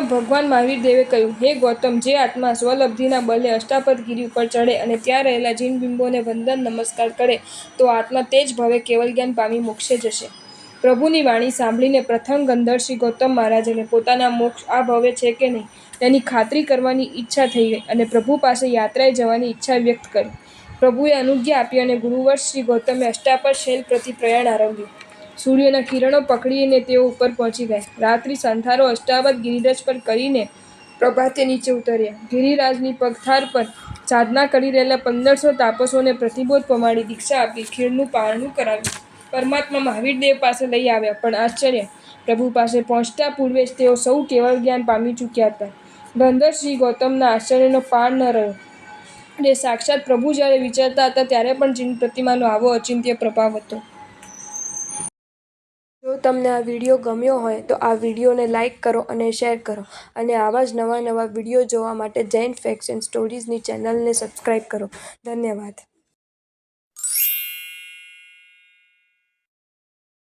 ભગવાન મહાવીર દેવે કહ્યું, હે ગૌતમ, જે આત્મા સ્વલબ્ધિના બલે અષ્ટાપદગીરી ઉપર ચડે અને ત્યાં રહેલા જીન બિંબોને વંદન નમસ્કાર કરે તો આત્મા તે જ ભવે કેવલ જ્ઞાન પામી મોક્ષે જશે. પ્રભુની વાણી સાંભળીને પ્રથમ ગંધર્ષિ ગૌતમ મહારાજને પોતાના મોક્ષ આ ભવે છે કે નહીં તેની ખાતરી કરવાની ઈચ્છા થઈ ગઈ અને પ્રભુ પાસે યાત્રાએ જવાની ઈચ્છા વ્યક્ત કરી. પ્રભુએ અનુજ્ઞા આપી અને ગુરુવર શ્રી ગૌતમે અષ્ટાપદ શૈલ પ્રતિ પ્રયાણ આરંભ્યું. સૂર્યના કિરણો પકડીને તેઓ ઉપર પહોંચી ગયા. રાત્રિ સંથારો અષ્ટાવધ ગિરિરાજ પર કરીને પ્રભાતે નીચે ઉતર્યા. ગિરિરાજની પગથાર પર સાધના કરી રહેલા 1500 તાપસોને પ્રતિબોધ પમાડી દીક્ષા આપી ખીરનું પારણું કરાવ્યું. પરમાત્મા મહાવીર દેવ પાસે લઈ આવ્યા. પણ આશ્ચર્ય! પ્રભુ પાસે પહોંચતા પૂર્વે જ તેઓ સૌ કેવળ જ્ઞાન પામી ચૂક્યા હતા. ગંધર્ષિ ગૌતમના આશ્ચર્યનો પાર ન રહ્યો અને સાક્ષાત પ્રભુ જ્યારે વિચરતા હતા ત્યારે પણ જીન પ્રતિમાનો આવો અચિંત્ય પ્રભાવ હતો. જો તમને આ વિડીયો ગમ્યો હોય તો આ વિડીયોને લાઇક કરો અને શેર કરો અને આવા જ નવા વિડીયો જોવા માટે જૈન ફેક્ટ્સ એન્ડ સ્ટોરીઝની ચેનલને સબસ્ક્રાઇબ કરો. ધન્યવાદ.